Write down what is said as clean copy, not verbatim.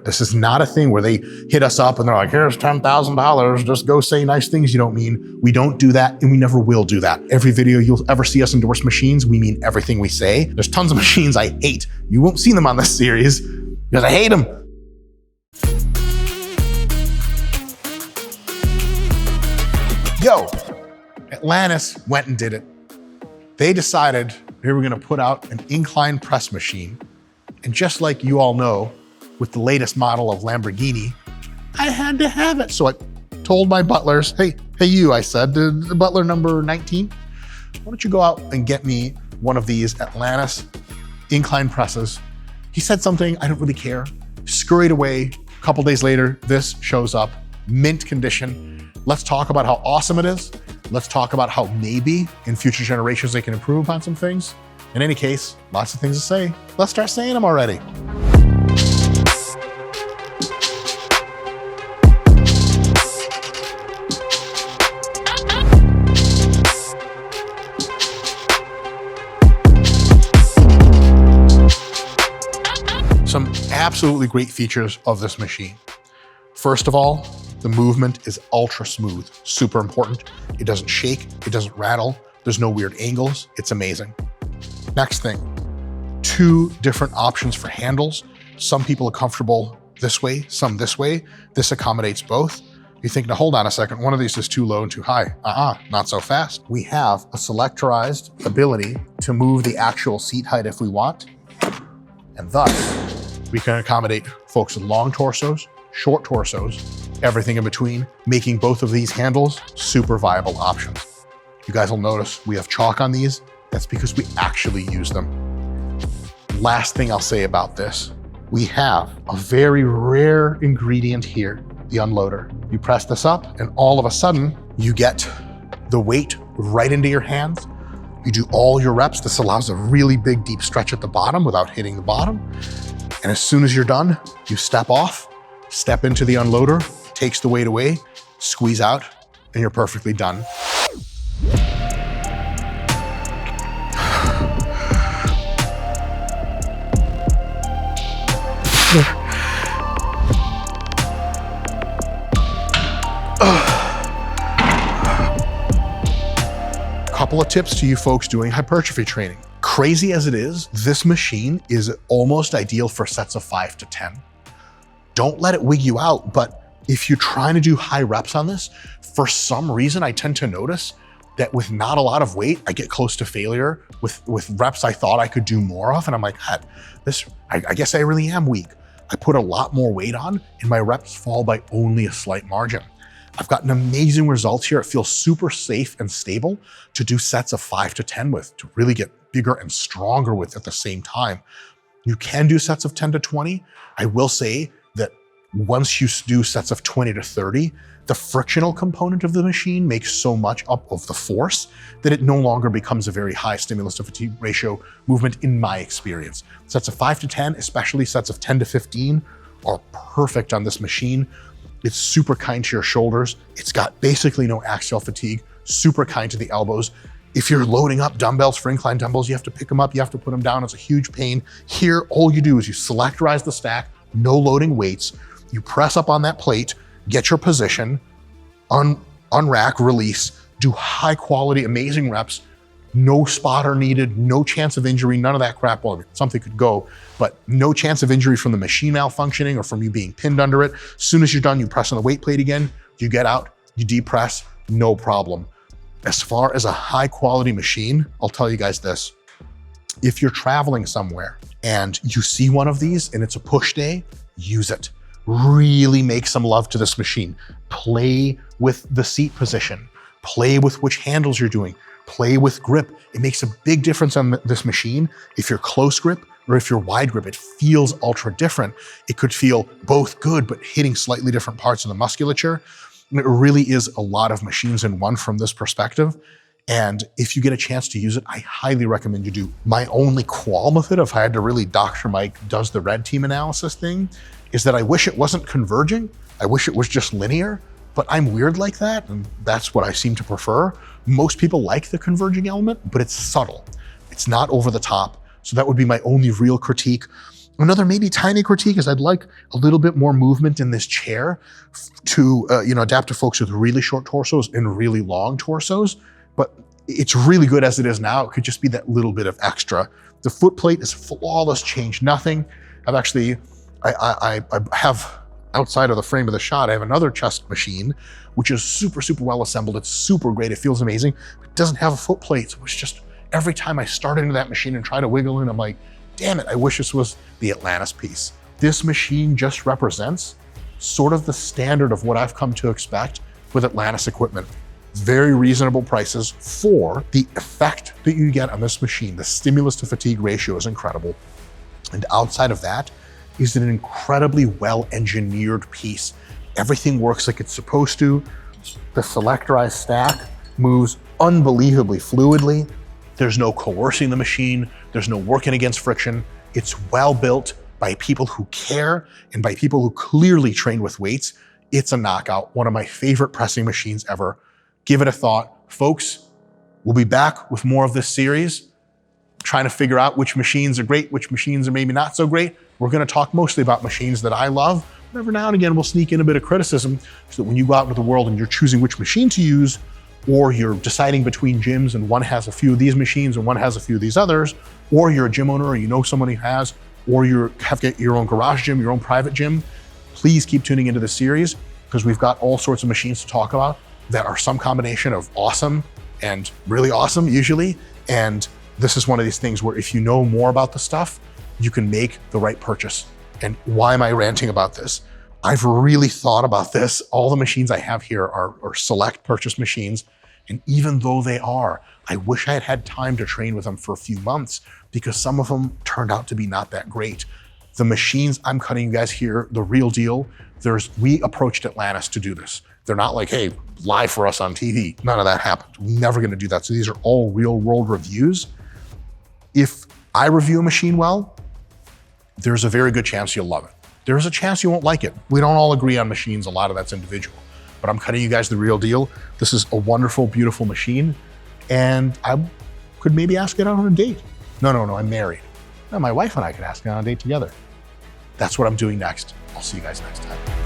This is not a thing where they hit us up and they're like, here's $10,000, just go say nice things you don't mean. We don't do that, and we never will do that. Every video you'll ever see us endorse machines, we mean everything we say. There's tons of machines I hate. You won't see them on this series because I hate them. Yo, Atlantis went and did it. They decided they were gonna put out an incline press machine. And just like you all know, with the latest model of Lamborghini, I had to have it. So I told my butlers, hey you, I said, the butler number 19, why don't you go out and get me one of these Atlantis incline presses? He said something, I don't really care, scurried away. A couple days later, this shows up, mint condition. Let's talk about how awesome it is. Let's talk about how maybe in future generations they can improve upon some things. In any case, lots of things to say. Let's start saying them already. Some absolutely great features of this machine. First of all, the movement is ultra smooth, super important. It doesn't shake, it doesn't rattle, there's no weird angles, it's amazing. Next thing, 2 different options for handles. Some people are comfortable this way, some this way. This accommodates both. You think, now hold on a second, one of these is too low and too high. Not so fast. We have a selectorized ability to move the actual seat height if we want, and thus, we can accommodate folks with long torsos, short torsos, everything in between, making both of these handles super viable options. You guys will notice we have chalk on these. That's because we actually use them. Last thing I'll say about this, we have a very rare ingredient here, the unloader. You press this up and all of a sudden you get the weight right into your hands. You do all your reps. This allows a really big, deep stretch at the bottom without hitting the bottom. And as soon as you're done, you step off, step into the unloader, takes the weight away, squeeze out, and you're perfectly done. Couple of tips to you folks doing hypertrophy training. Crazy as it is, this machine is almost ideal for sets of 5 to 10. Don't let it wig you out, but if you're trying to do high reps on this, for some reason, I tend to notice that with not a lot of weight, I get close to failure with reps I thought I could do more of. And I'm like, God, I guess I really am weak. I put a lot more weight on and my reps fall by only a slight margin. I've gotten amazing results here. It feels super safe and stable to do sets of 5 to 10 with, to really get bigger and stronger with at the same time. You can do sets of 10 to 20. I will say that once you do sets of 20 to 30, the frictional component of the machine makes so much up of the force that it no longer becomes a very high stimulus to fatigue ratio movement in my experience. Sets of 5 to 10, especially sets of 10 to 15, are perfect on this machine. It's super kind to your shoulders. It's got basically no axial fatigue, super kind to the elbows. If you're loading up dumbbells for incline dumbbells, you have to pick them up, you have to put them down. It's a huge pain. Here, all you do is you selectorize the stack, no loading weights. You press up on that plate, get your position, unrack, release, do high quality, amazing reps. No spotter needed, no chance of injury, none of that crap. Well, something could go, but no chance of injury from the machine malfunctioning or from you being pinned under it. As soon as you're done, you press on the weight plate again, you get out, you depress, no problem. As far as a high quality machine, I'll tell you guys this. If you're traveling somewhere and you see one of these and it's a push day, use it. Really make some love to this machine. Play with the seat position. Play with which handles you're doing. Play with grip. It makes a big difference on this machine. If you're close grip or if you're wide grip, it feels ultra different. It could feel both good, but hitting slightly different parts of the musculature. And it really is a lot of machines in one from this perspective. And if you get a chance to use it, I highly recommend you do. My only qualm with it, if I had to really Dr. Mike does the red team analysis thing, is that I wish it wasn't converging. I wish it was just linear, but I'm weird like that. And that's what I seem to prefer. Most people like the converging element, but it's subtle. It's not over the top. So that would be my only real critique. Another maybe tiny critique is I'd like a little bit more movement in this chair to adapt to folks with really short torsos and really long torsos, but it's really good as it is now. It could just be that little bit of extra. The foot plate is flawless, changed nothing. I've actually, I have outside of the frame of the shot, I have another chest machine, which is super, super well assembled. It's super great. It feels amazing. It doesn't have a foot plate. So it's just, every time I start into that machine and try to wiggle in, I'm like, damn it, I wish this was the Atlantis piece. This machine just represents sort of the standard of what I've come to expect with Atlantis equipment. Very reasonable prices for the effect that you get on this machine. The stimulus to fatigue ratio is incredible. And outside of that is an incredibly well-engineered piece. Everything works like it's supposed to. The selectorized stack moves unbelievably fluidly. There's no coercing the machine. There's no working against friction. It's well built by people who care and by people who clearly train with weights. It's a knockout. One of my favorite pressing machines ever. Give it a thought. Folks, we'll be back with more of this series, trying to figure out which machines are great, which machines are maybe not so great. We're going to talk mostly about machines that I love. But every now and again, we'll sneak in a bit of criticism so that when you go out into the world and you're choosing which machine to use, or you're deciding between gyms and one has a few of these machines and one has a few of these others, or you're a gym owner or you know someone who has, or you have your own garage gym, your own private gym, please keep tuning into this series because we've got all sorts of machines to talk about that are some combination of awesome and really awesome usually. And this is one of these things where if you know more about the stuff, you can make the right purchase. And why am I ranting about this? I've really thought about this. All the machines I have here are select purchase machines. And even though they are, I wish I had had time to train with them for a few months because some of them turned out to be not that great. The machines I'm cutting you guys here, the real deal, we approached Atlantis to do this. They're not like, hey, live for us on TV. None of that happened. We're never gonna do that. So these are all real world reviews. If I review a machine well, there's a very good chance you'll love it. There's a chance you won't like it. We don't all agree on machines. A lot of that's individual, but I'm cutting you guys the real deal. This is a wonderful, beautiful machine. And I could maybe ask it out on a date. No, I'm married. No, my wife and I could ask it on a date together. That's what I'm doing next. I'll see you guys next time.